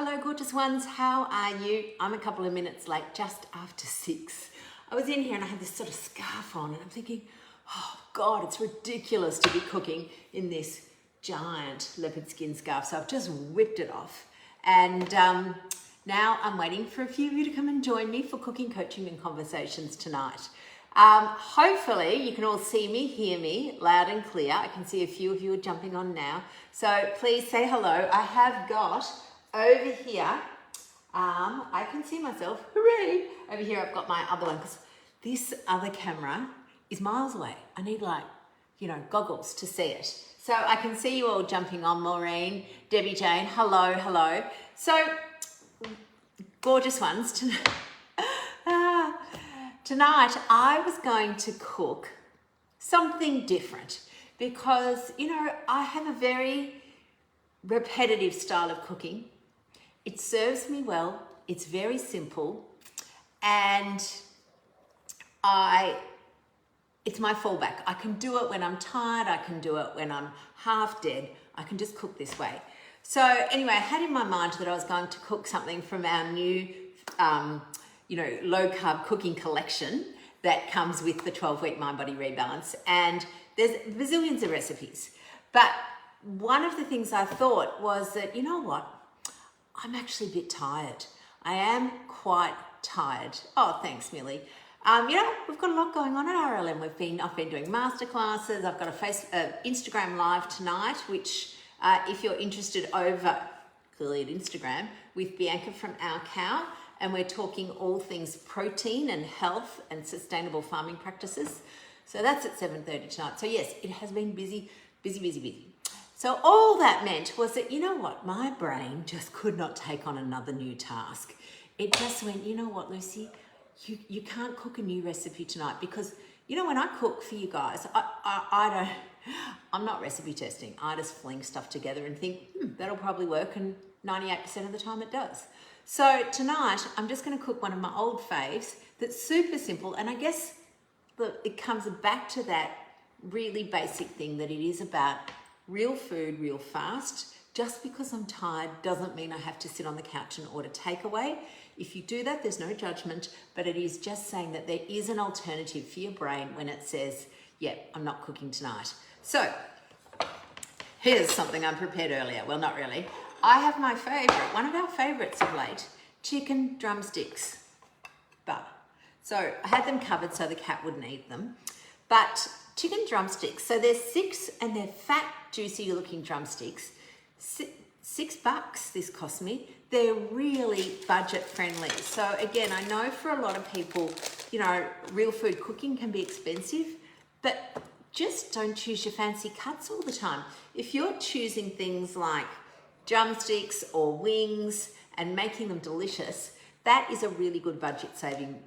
Hello, gorgeous ones. How are you? I'm a couple of minutes late, just after 6. I was in here and I had this sort of scarf on and I'm thinking, oh God, it's ridiculous to be cooking in this giant leopard skin scarf. So I've just whipped it off. And now I'm waiting for a few of you to come and join me for cooking, coaching and conversations tonight. Hopefully you can all see me, hear me loud and clear. I can see a few of you are jumping on now. So please say hello. I have got over here, I can see myself, hooray! Over here I've got my other one because this other camera is miles away. I need goggles to see it. So I can see you all jumping on. Maureen, Debbie Jane, hello, hello. So, gorgeous ones, tonight I was going to cook something different because, I have a very repetitive style of cooking. It serves me well, it's very simple, and it's my fallback. I can do it when I'm tired, I can do it when I'm half dead, I can just cook this way. So anyway, I had in my mind that I was going to cook something from our new, low carb cooking collection that comes with the 12-week Mind Body Rebalance, and there's bazillions of recipes. But one of the things I thought was that, you know what? I'm actually a bit tired. I am quite tired. Oh, thanks, Millie. We've got a lot going on at RLM. I've been doing masterclasses. I've got a Instagram live tonight, which if you're interested over clearly at Instagram with Bianca from Our Cow, and we're talking all things protein and health and sustainable farming practices. So that's at 7:30 tonight. So yes, it has been busy. So all that meant was that, you know what, my brain just could not take on another new task. It just went, you know what, Lucy, you can't cook a new recipe tonight because, when I cook for you guys, I'm not recipe testing. I just fling stuff together and think, that'll probably work, and 98% of the time it does. So tonight, I'm just going to cook one of my old faves that's super simple, and I guess it comes back to that really basic thing that it is about real food, real fast. Just because I'm tired doesn't mean I have to sit on the couch and order takeaway. If you do that, there's no judgment, but it is just saying that there is an alternative for your brain when it says, I'm not cooking tonight. So here's something I prepared earlier. Well, not really. I have my favorite, one of our favorites of late, chicken drumsticks. So I had them covered so the cat wouldn't eat them. But chicken drumsticks, so they're 6 and they're fat, juicy looking drumsticks. $6 this cost me. They're really budget friendly. So again, I know for a lot of people, real food cooking can be expensive, but just don't choose your fancy cuts all the time. If you're choosing things like drumsticks or wings and making them delicious, that is a really good budget saving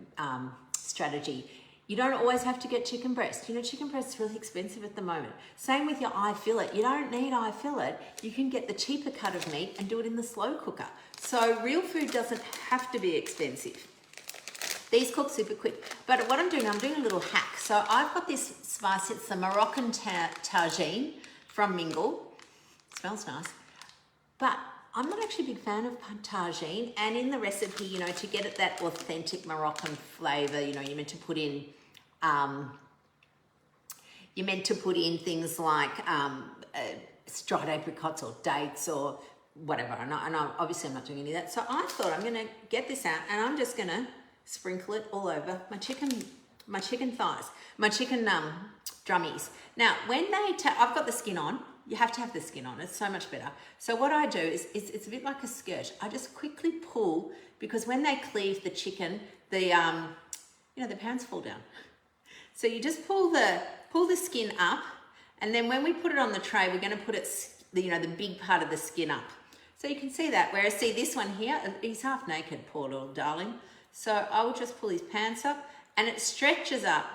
strategy. You don't always have to get chicken breast. Chicken breast is really expensive at the moment. Same with your eye fillet. You don't need eye fillet. You can get the cheaper cut of meat and do it in the slow cooker. So real food doesn't have to be expensive. These cook super quick. But what I'm doing a little hack. So I've got this spice. It's the Moroccan tagine from Mingle. It smells nice. But I'm not actually a big fan of tagine, and in the recipe, to get it that authentic Moroccan flavour, you're meant to put in, things like dried apricots or dates or whatever. And obviously I'm not doing any of that. So I thought I'm going to get this out and I'm just going to sprinkle it all over my chicken thighs, my chicken drummies. Now, when I've got the skin on. You have to have the skin on, it's so much better. So what I do is, it's a bit like a skirt. I just quickly pull, because when they cleave the chicken, the parents fall down. So you just pull the skin up, and then when we put it on the tray, we're gonna put the big part of the skin up. So you can see that, whereas see this one here, he's half naked, poor little darling. So I will just pull his pants up, and it stretches up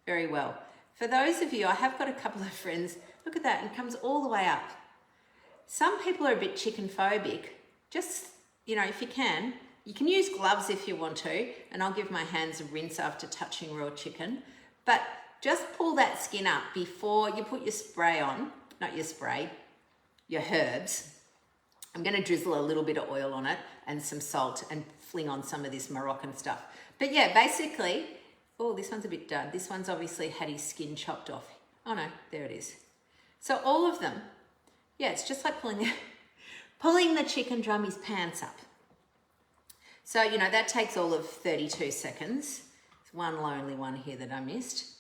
very well. For those of you, I have got a couple of friends. Look at that, it comes all the way up. Some people are a bit chicken phobic. Just, if you can use gloves if you want to, and I'll give my hands a rinse after touching raw chicken. But just pull that skin up before you put your spray on, not your spray, your herbs. I'm going to drizzle a little bit of oil on it and some salt and fling on some of this Moroccan stuff. But yeah, basically, oh, this one's a bit done. This one's obviously had his skin chopped off. Oh no, there it is. So all of them, yeah, it's just like pulling the chicken drummies pants up. So, you know, that takes all of 32 seconds. There's one lonely one here that I missed.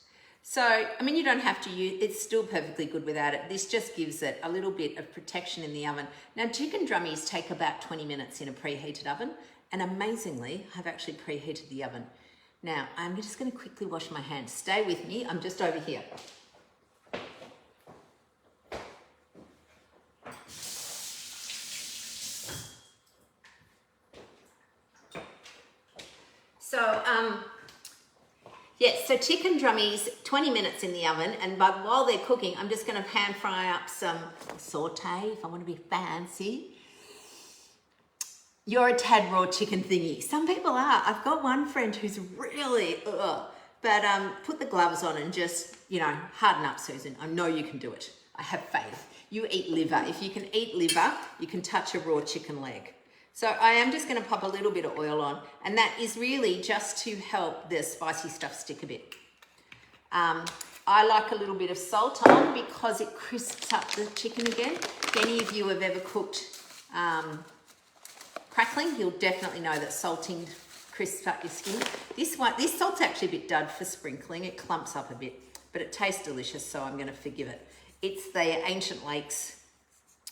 So, I mean, you don't have to use, it's still perfectly good without it. This just gives it a little bit of protection in the oven. Now, chicken drummies take about 20 minutes in a preheated oven, and amazingly, I've actually preheated the oven. Now, I'm just going to quickly wash my hands. Stay with me, I'm just over here. So, yes, so chicken drummies, 20 minutes in the oven, and while they're cooking, I'm just going to pan fry up some saute, if I want to be fancy. You're a tad raw chicken thingy. Some people are. I've got one friend who's really, but put the gloves on and just, you know, harden up, Susan. I know you can do it. I have faith. You eat liver. If you can eat liver, you can touch a raw chicken leg. So I am just going to pop a little bit of oil on, and that is really just to help the spicy stuff stick a bit. I like a little bit of salt on because it crisps up the chicken again. If any of you have ever cooked crackling, you'll definitely know that salting crisps up your skin. This salt's actually a bit dud for sprinkling. It clumps up a bit, but it tastes delicious, so I'm going to forgive it. It's the Ancient Lakes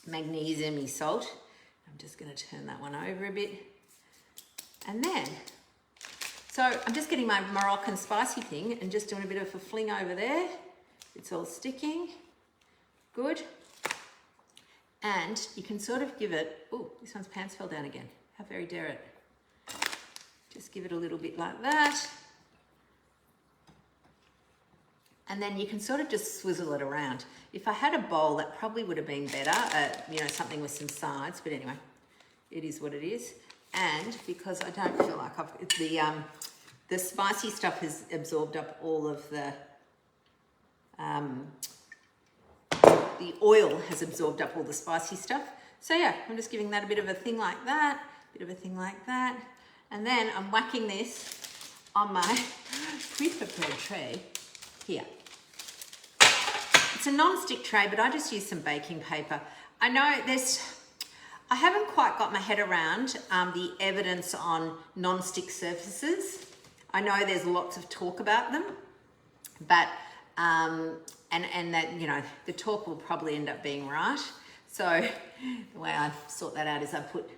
magnesium-y salt. I'm just going to turn that one over a bit. And then, so I'm just getting my Moroccan spicy thing and just doing a bit of a fling over there. It's all sticking. Good. And you can sort of give it, oh, this one's pants fell down again. How very dare it. Just give it a little bit like that. And then you can sort of just swizzle it around. If I had a bowl, that probably would have been better, you know, something with some sides, but anyway, it is what it is. And because I don't feel like the spicy stuff has absorbed up all of the oil has absorbed up all the spicy stuff. So yeah, I'm just giving that a bit of a thing like that, bit of a thing like that. And then I'm whacking this on my pre-prepared tray here. It's a non-stick tray, but I just use some baking paper. I know I haven't quite got my head around the evidence on non-stick surfaces. I know there's lots of talk about them, but, and that, you know, the talk will probably end up being right. So the way I sort that out is I put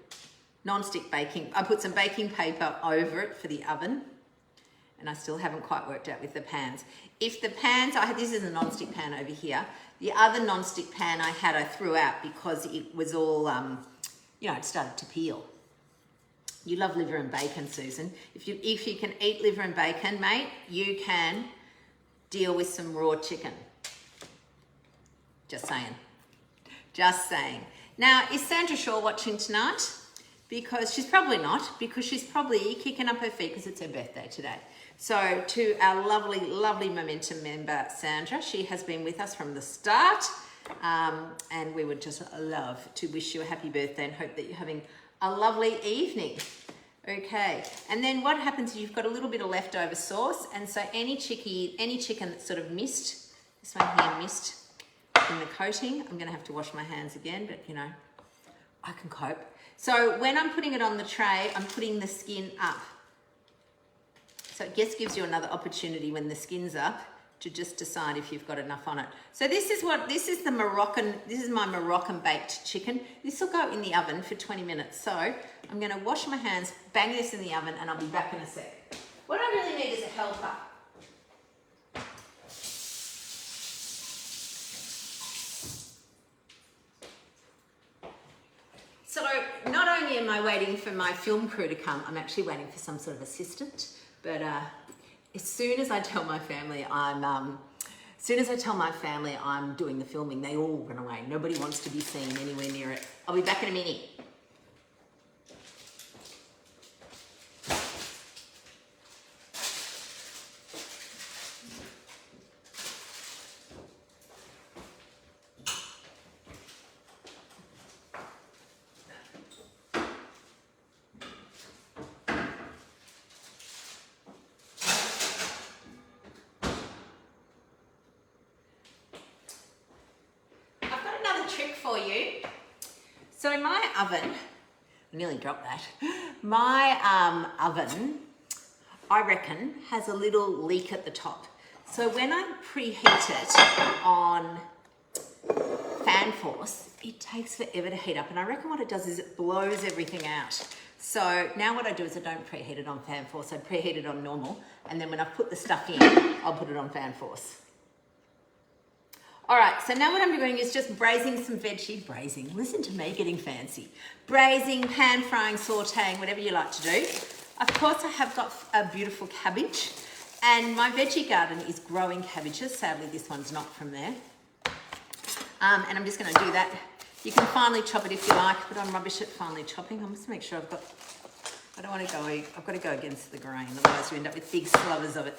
I put some baking paper over it for the oven. And I still haven't quite worked out with the pans. If the pans, this is a non-stick pan over here. The other non-stick pan I threw out because it was all, you know, it started to peel. You love liver and bacon, Susan. If you can eat liver and bacon, mate, you can deal with some raw chicken. Just saying. Just saying. Now, is Sandra Shaw watching tonight? Because she's probably not, because she's probably kicking up her feet because it's her birthday today. So to our lovely, lovely Momentum member, Sandra, she has been with us from the start, and we would just love to wish you a happy birthday and hope that you're having a lovely evening. Okay, and then what happens is you've got a little bit of leftover sauce, and so any chicken that's sort of missed, this one here missed in the coating, I'm going to have to wash my hands again, but you know, I can cope. So when I'm putting it on the tray, I'm putting the skin up. So it just gives you another opportunity when the skin's up to just decide if you've got enough on it. So this is my Moroccan baked chicken. This will go in the oven for 20 minutes. So I'm going to wash my hands, bang this in the oven, and I'll be back in a sec. What I really need is a helper. So not only am I waiting for my film crew to come, I'm actually waiting for some sort of assistant. But as soon as I tell my family I'm doing the filming, they all run away. Nobody wants to be seen anywhere near it. I'll be back in a minute. So in my oven, I nearly dropped that. My oven, I reckon, has a little leak at the top. So when I preheat it on fan force, it takes forever to heat up. And I reckon what it does is it blows everything out. So now what I do is I don't preheat it on fan force, I preheat it on normal. And then when I put the stuff in, I'll put it on fan force. All right, so now what I'm doing is just braising some veggie, listen to me getting fancy. Braising, pan frying, sauteing, whatever you like to do. Of course, I have got a beautiful cabbage, and my veggie garden is growing cabbages. Sadly, this one's not from there. And I'm just gonna do that. You can finely chop it if you like, but I'm rubbish at finely chopping. I must make sure I've got to go against the grain, otherwise you end up with big slivers of it.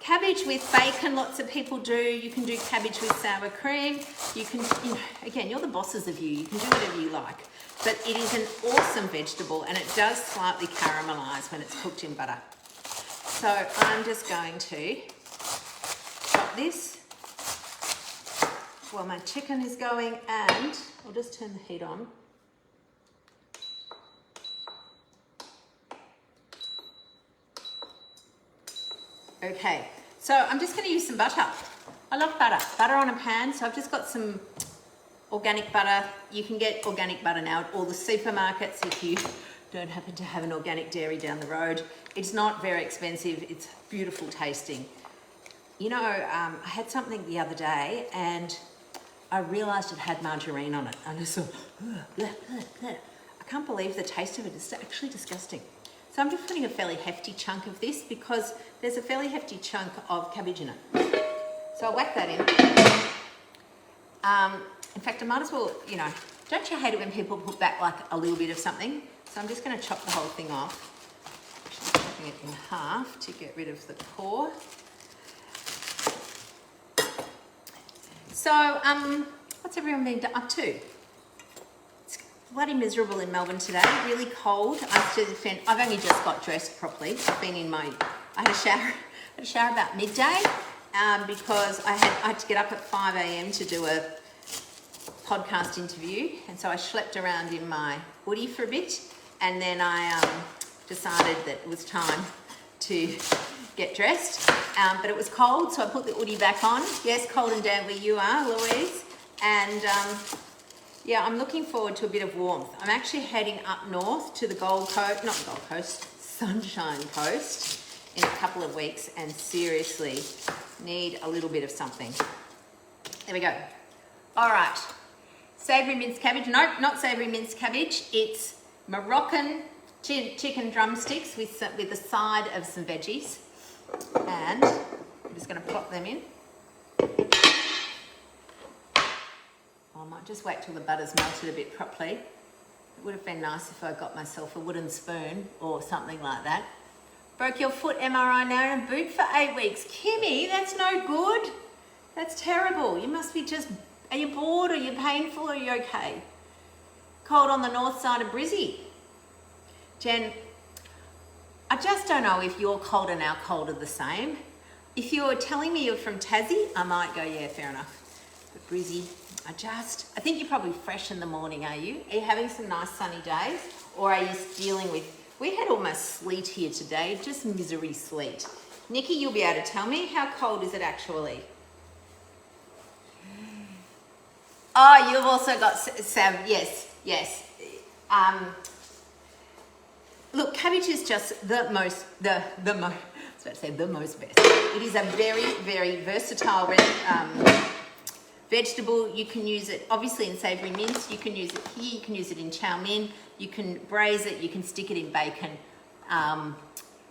Cabbage with bacon, lots of people do. You can do cabbage with sour cream. You can, again, you're the bosses of you. You can do whatever you like. But it is an awesome vegetable, and it does slightly caramelise when it's cooked in butter. So I'm just going to chop this while my chicken is going, and I'll just turn the heat on. Okay, so I'm just going to use some butter. I love butter on a pan. So I've just got some organic butter. You can get organic butter now at all the supermarkets if you don't happen to have an organic dairy down the road. It's not very expensive. It's beautiful tasting. You know, I had something the other day and I realised it had margarine on it. And I thought, I can't believe the taste of it. It's actually disgusting. So I'm just putting a fairly hefty chunk of this because there's a fairly hefty chunk of cabbage in it. So I'll whack that in. In fact, I might as well, don't you hate it when people put back like a little bit of something? So I'm just going to chop the whole thing off. Actually, chopping it in half to get rid of the core. So, what's everyone been up to? Bloody miserable in Melbourne today, really cold. I've only just got dressed properly. I've been in I had a shower about midday because I had to get up at 5 a.m. to do a podcast interview. And so I schlepped around in my hoodie for a bit. And then I decided that it was time to get dressed. But it was cold, so I put the hoodie back on. Yes, cold and damp where you are, Louise. And yeah, I'm looking forward to a bit of warmth. I'm actually heading up north to the Sunshine Coast in a couple of weeks, and seriously need a little bit of something. There we go. All right, savoury minced cabbage. Nope, not savoury minced cabbage. It's Moroccan chicken drumsticks with a side of some veggies. And I'm just going to plop them in. I might just wait till the butter's melted a bit properly. It would have been nice if I got myself a wooden spoon or something like that. Broke your foot, MRI now, in a boot for 8 weeks. Kimmy, that's no good. That's terrible. You must be are you bored, or are you painful, or are you okay? Cold on the north side of Brizzy. Jen, I just don't know if your cold and our cold are the same. If you're telling me you're from Tassie, I might go, yeah, fair enough. But Brizzy, I think you're probably fresh in the morning, are you? Are you having some nice sunny days? Or are you dealing with, we had almost sleet here today, just misery sleet. Nikki, you'll be able to tell me, how cold is it actually? Oh, you've also got Sam, yes. Look, cabbage is just the most best. It is a very, very versatile vegetable. You can use it obviously in savoury mince. You can use it here. You can use it in chow mein. You can braise it. You can stick it in bacon.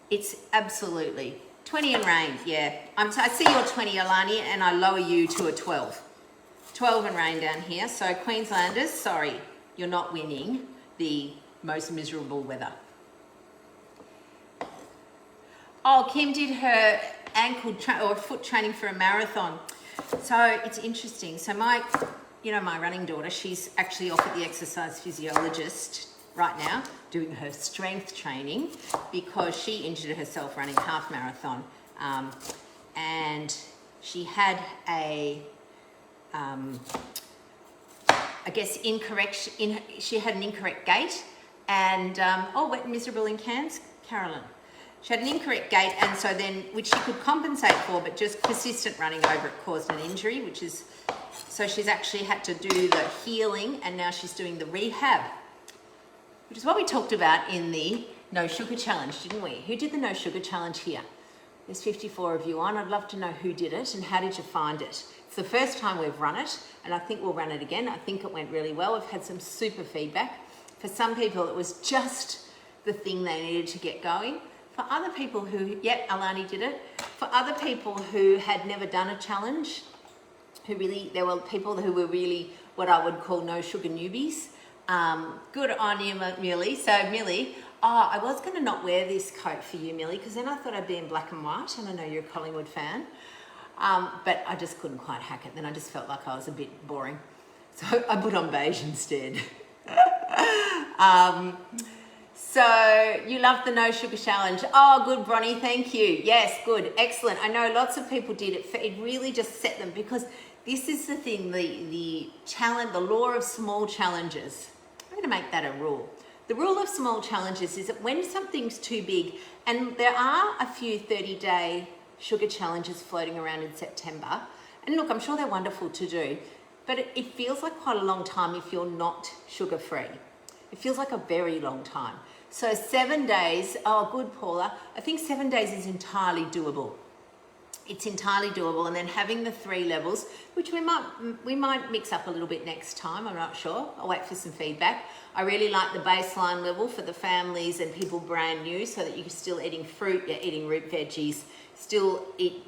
It's absolutely 20 and rain. Yeah, I see you're 20, Alani, and I lower you to a 12. 12 and rain down here. So Queenslanders, sorry, you're not winning the most miserable weather. Oh, Kim did her foot training for a marathon. So it's interesting. So my running daughter, she's actually off at the exercise physiologist right now doing her strength training because she injured herself running half marathon. And she had I guess, she had an incorrect gait, and wet and miserable in Cairns, Carolyn. She had an incorrect gait, and so then, which she could compensate for, but just persistent running over it caused an injury, so she's actually had to do the healing, and now she's doing the rehab, which is what we talked about in the No Sugar Challenge, didn't we? Who did the No Sugar Challenge here? There's 54 of you on. I'd love to know who did it and how did you find it? It's the first time we've run it, and I think we'll run it again. I think it went really well. We've had some super feedback. For some people, it was just the thing they needed to get going. For other people who, Alani did it. For other people who had never done a challenge, there were people who were really what I would call no sugar newbies. Good on you, Millie. So Millie, I was going to not wear this coat for you, Millie, because then I thought I'd be in black and white, and I know you're a Collingwood fan. But I just couldn't quite hack it. Then I just felt like I was a bit boring. So I put on beige instead. So you love the No Sugar Challenge. Oh, good, Bronnie, thank you. Yes, good, excellent. I know lots of people did it. It really just set them, because this is the thing, the challenge, the law of small challenges. I'm going to make that a rule. The rule of small challenges is that when something's too big, and there are a few 30-day sugar challenges floating around in September, and look, I'm sure they're wonderful to do, but it feels like quite a long time if you're not sugar-free. It feels like a very long time. So 7 days, oh good Paula, I think 7 days is entirely doable. It's entirely doable, and then having the 3 levels, which we might mix up a little bit next time, I'm not sure. I'll wait for some feedback. I really like the baseline level for the families and people brand new, so that you're still eating fruit, you're eating root veggies,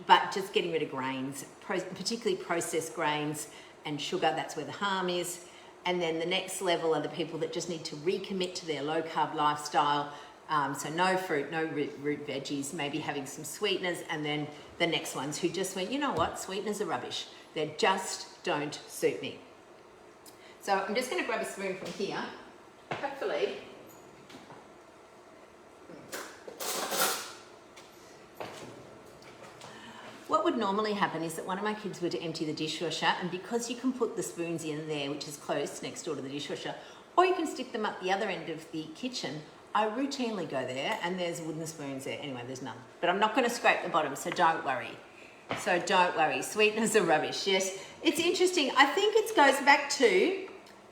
but just getting rid of grains, particularly processed grains and sugar. That's where the harm is. And then the next level are the people that just need to recommit to their low carb lifestyle. So no fruit, no root veggies, maybe having some sweeteners. And then the next ones who just went, you know what, sweeteners are rubbish. They just don't suit me. So I'm just going to grab a spoon from here. Hopefully. What would normally happen is that one of my kids would empty the dishwasher, and because you can put the spoons in there, which is close next door to the dishwasher, or you can stick them up the other end of the kitchen, I routinely go there and there's wooden spoons there. Anyway, there's none. But I'm not going to scrape the bottom, so don't worry. So don't worry. Sweeteners are rubbish. Yes, it's interesting. I think it goes back to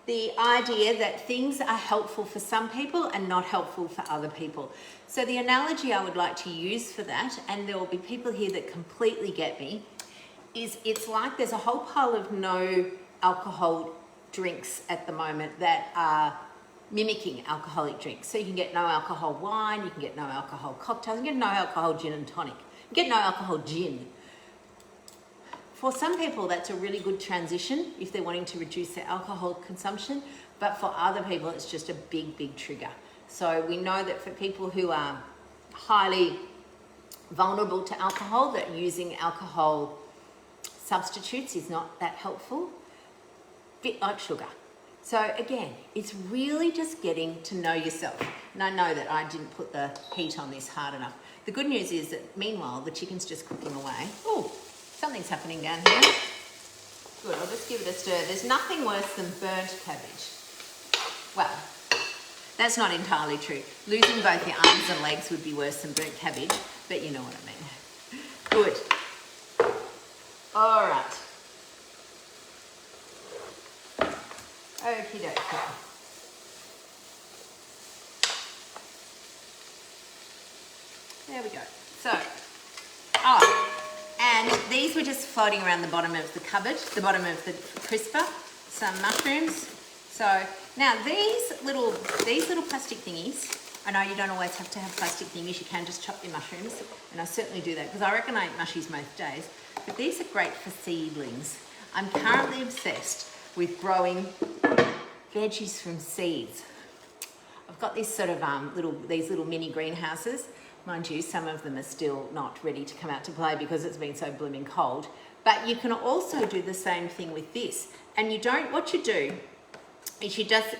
the idea that things are helpful for some people and not helpful for other people. So the analogy I would like to use for that, and there will be people here that completely get me, is it's like there's a whole pile of no alcohol drinks at the moment that are mimicking alcoholic drinks. So you can get no alcohol wine, you can get no alcohol cocktails, you can get no alcohol gin and tonic, you get no alcohol gin. For some people, that's a really good transition if they're wanting to reduce their alcohol consumption, but for other people, it's just a big, big trigger. So we know that for people who are highly vulnerable to alcohol, that using alcohol substitutes is not that helpful, bit like sugar. So again, it's really just getting to know yourself. And I know that I didn't put the heat on this hard enough. The good news is that meanwhile, the chicken's just cooking away. Oh, something's happening down here. Good, I'll just give it a stir. There's nothing worse than burnt cabbage. Well, that's not entirely true. Losing both your arms and legs would be worse than burnt cabbage, but you know what I mean. Good. All right. Okie dokie. There we go. So, and these were just floating around the bottom of the cupboard, the bottom of the crisper, some mushrooms. So now these little plastic thingies, I know you don't always have to have plastic thingies, you can just chop your mushrooms, and I certainly do that because I reckon I eat mushies most days, but these are great for seedlings. I'm currently obsessed with growing veggies from seeds. I've got this sort of these little mini greenhouses. Mind you, some of them are still not ready to come out to play because it's been so blooming cold. But you can also do the same thing with this. And what you do is you just,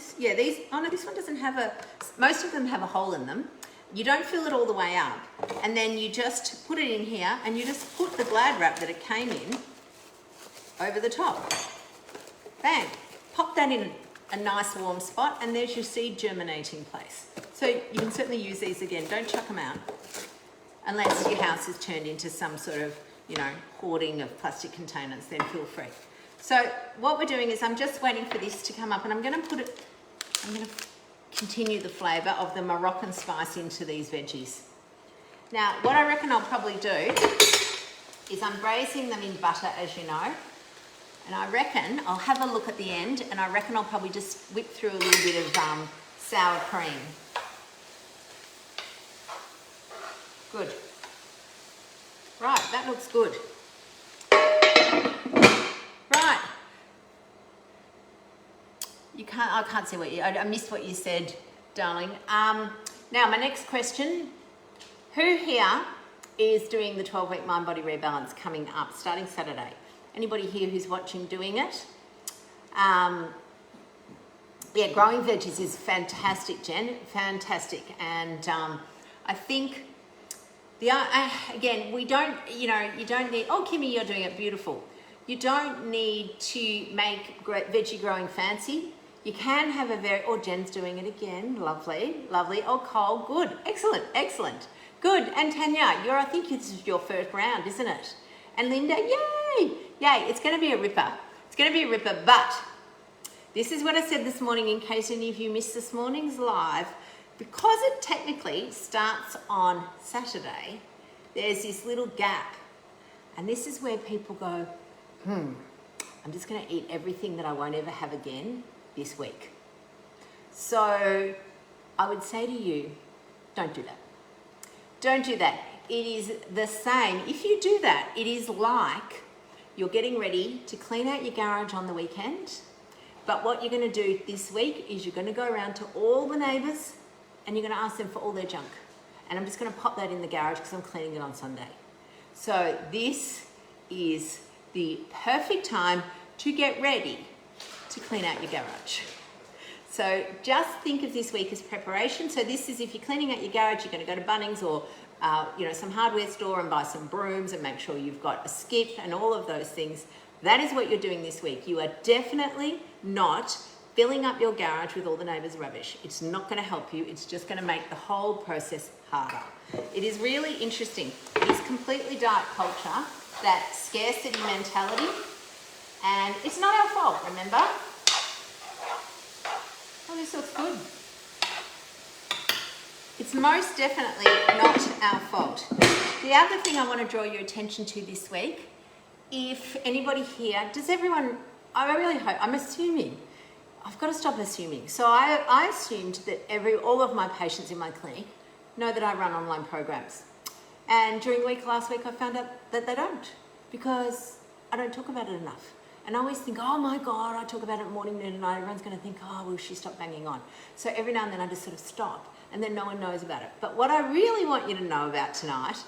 this one doesn't have most of them have a hole in them. You don't fill it all the way up. And then you just put it in here and you just put the Glad wrap that it came in over the top. Bang. Pop that in a nice warm spot, and there's your seed germinating place. So you can certainly use these again. Don't chuck them out unless your house is turned into some sort of, you know, hoarding of plastic containers, then feel free. So what we're doing is I'm just waiting for this to come up, and I'm going to continue the flavour of the Moroccan spice into these veggies. Now, what I reckon I'll probably do is I'm braising them in butter, as you know, and I reckon I'll have a look at the end, and I reckon I'll probably just whip through a little bit of sour cream. Good. Right, that looks good. Right. I can't see what I missed what you said, darling. Now, my next question. Who here is doing the 12-week mind-body rebalance coming up, starting Saturday? Anybody here who's watching doing it? Yeah, growing veggies is fantastic, Jen, fantastic. And I think, again, we don't, you know, you don't need, oh, Kimmy, you're doing it beautiful. You don't need to make veggie growing fancy. You can have oh, Jen's doing it again, lovely, lovely. Oh, Cole, good, excellent, excellent. Good, and Tanya, I think this is your first round, isn't it? And Linda, yay, yay, it's going to be a ripper. It's going to be a ripper, but this is what I said this morning in case any of you missed this morning's live. Because it technically starts on Saturday, there's this little gap. And this is where people go, I'm just going to eat everything that I won't ever have again this week. So I would say to you, don't do that. Don't do that. It is the same. If you do that, it is like you're getting ready to clean out your garage on the weekend. But what you're going to do this week is you're going to go around to all the neighbours and you're going to ask them for all their junk. And I'm just going to pop that in the garage because I'm cleaning it on Sunday. So this is the perfect time to get ready to clean out your garage. So just think of this week as preparation. So this is if you're cleaning out your garage, you're going to go to Bunnings or some hardware store and buy some brooms and make sure you've got a skip and all of those things. That is what you're doing this week. You are definitely not filling up your garage with all the neighbours' rubbish. It's not going to help you. It's just going to make the whole process harder. It is really interesting. It is completely diet culture, that scarcity mentality, and it's not our fault, remember? Oh, this looks good. It's most definitely not our fault. The other thing I want to draw your attention to this week, if anybody here, does everyone, I really hope, I'm assuming, I've got to stop assuming. So I assumed that all of my patients in my clinic know that I run online programs. And during the week last week, I found out that they don't because I don't talk about it enough. And I always think, oh my God, I talk about it morning, noon and night. Everyone's going to think, oh, will she stop banging on? So every now and then I just sort of stop and then no one knows about it. But what I really want you to know about tonight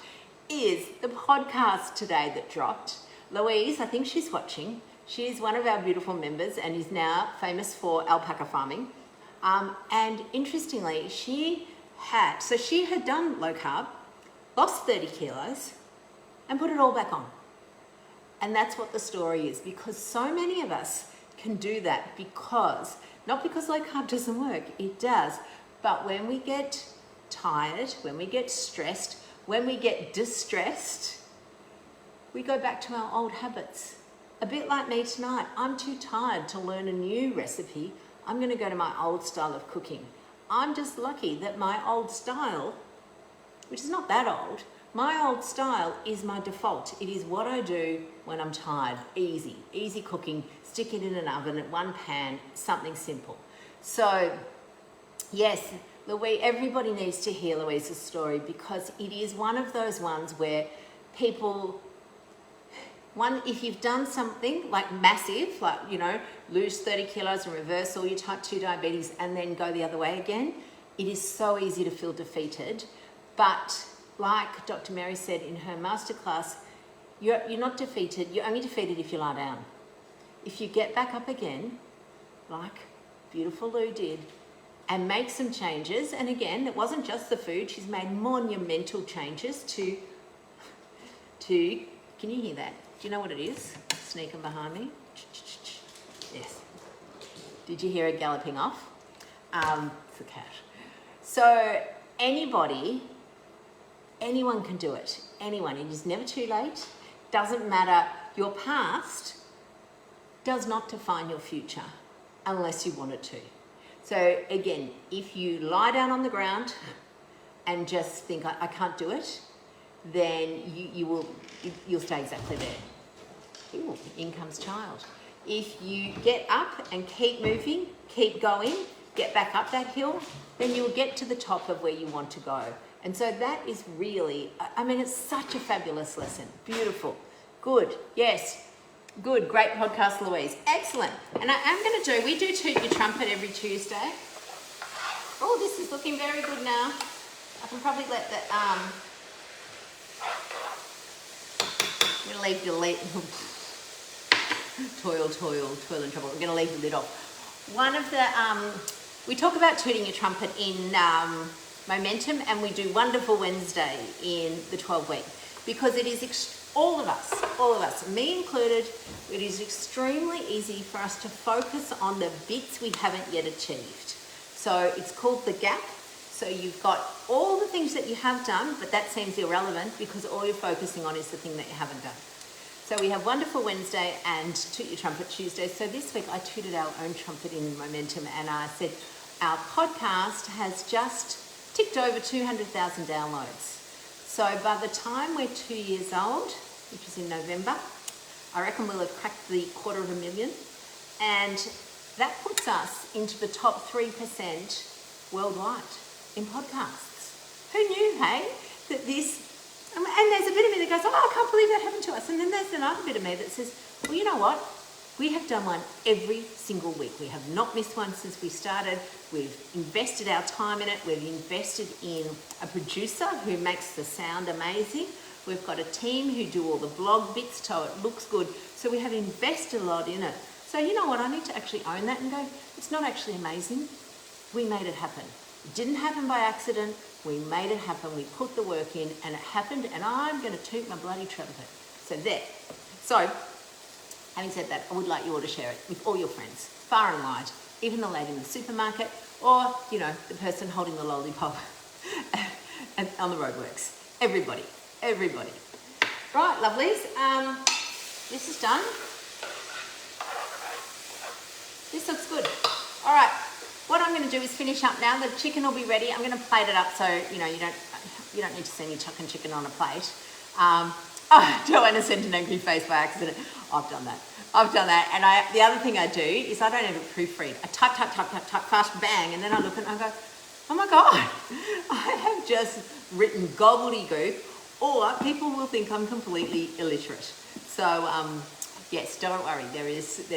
is the podcast today that dropped. Louise, I think she's watching. She is one of our beautiful members and is now famous for alpaca farming. And interestingly, she had done low carb, lost 30 kilos and put it all back on. And that's what the story is, because so many of us can do that not because low carb doesn't work, it does. But when we get tired, when we get stressed, when we get distressed, we go back to our old habits. A bit like me tonight, I'm too tired to learn a new recipe. I'm going to go to my old style of cooking. I'm just lucky that my old style, which is not that old, my old style is my default. It is what I do when I'm tired. Easy cooking, stick it in an oven at one pan, something simple. So yes, everybody needs to hear Louise's story because it is one of those ones where people, if you've done something like massive, like, lose 30 kilos and reverse all your type 2 diabetes and then go the other way again, it is so easy to feel defeated. But like Dr. Mary said in her masterclass, you're not defeated. You're only defeated if you lie down. If you get back up again, like beautiful Lou did, and make some changes, and again, it wasn't just the food. She's made monumental changes to, can you hear that? Do you know what it is? Sneaking behind me. Yes, Did you hear it galloping off? It's a cat. So anyone can do it. Anyone. It is never too late. Doesn't matter. Your past does not define your future unless you want it to. So again, if you lie down on the ground and just think, I can't do it, then you'll stay exactly there. Ooh, in comes child. If you get up and keep moving, keep going, get back up that hill, then you'll get to the top of where you want to go. And so that is really, I mean, it's such a fabulous lesson. Beautiful. Good. Yes. Good. Great podcast, Louise. Excellent. And I am going to we do Toot Your Trumpet every Tuesday. Oh, this is looking very good now. I can probably let the, I'm going to leave the lid, toil and trouble. We're going to leave the lid off. One of the, we talk about tooting your trumpet in Momentum, and we do Wonderful Wednesday in the 12-week, because it is all of us, me included, it is extremely easy for us to focus on the bits we haven't yet achieved. So it's called the gap. So you've got all the things that you have done, but that seems irrelevant because all you're focusing on is the thing that you haven't done. So we have Wonderful Wednesday and Toot Your Trumpet Tuesday. So this week I tooted our own trumpet in Momentum, and I said our podcast has just ticked over 200,000 downloads. So by the time we're 2 years old, which is in November, I reckon we'll have cracked the 250,000, and that puts us into the top 3% worldwide in podcasts. Who knew, hey, that this, and there's a bit of me that goes, oh, I can't believe that happened to us. And then there's another bit of me that says, well, you know what? We have done one every single week. We have not missed one since we started. We've invested our time in it. We've invested in a producer who makes the sound amazing. We've got a team who do all the blog bits so it looks good. So we have invested a lot in it. So you know what? I need to actually own that and go, it's not actually amazing. We made it happen. It didn't happen by accident. We made it happen. We put the work in and it happened, and I'm going to toot my bloody trumpet. So there. So having said that, I would like you all to share it with all your friends, far and wide, even the lady in the supermarket, or, you know, the person holding the lollipop and on the roadworks. Everybody. Right, lovelies. This is done. This looks good. All right. What I'm going to do is finish up now. The chicken will be ready. I'm going to plate it up so, you know, you don't need to see me chucking chicken on a plate. Oh, Joanna sent an angry face by accident. I've done that. And the other thing I do is I don't ever proofread. I type, fast, bang, and then I look and I go, oh my God, I have just written gobbledygook, or people will think I'm completely illiterate. So, yes, don't worry. There is,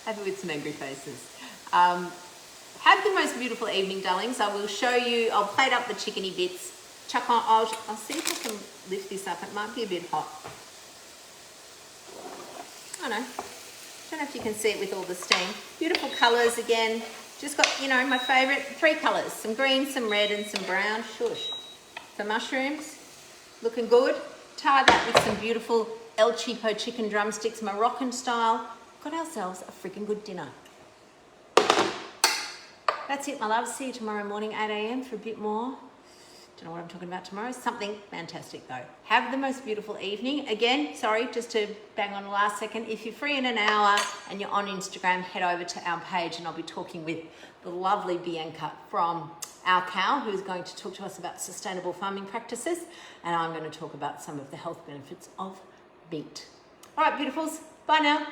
have it with some angry faces. Have the most beautiful evening, darlings. I will show you, I'll plate up the chickeny bits. Chuck on, I'll see if I can lift this up. It might be a bit hot. I don't know if you can see it with all the steam. Beautiful colours again. Just got, you know, my favourite 3 colours. Some green, some red and some brown. Shush. The mushrooms. Looking good. Tie that with some beautiful El Cheapo chicken drumsticks, Moroccan style. Got ourselves a freaking good dinner. That's it, my loves. See you tomorrow morning, 8 a.m. for a bit more. Don't know what I'm talking about tomorrow. Something fantastic though. Have the most beautiful evening. Again, sorry, just to bang on the last second. If you're free in an hour and you're on Instagram, head over to our page and I'll be talking with the lovely Bianca from Our Cow, who's going to talk to us about sustainable farming practices. And I'm going to talk about some of the health benefits of meat. All right, beautifuls. Bye now.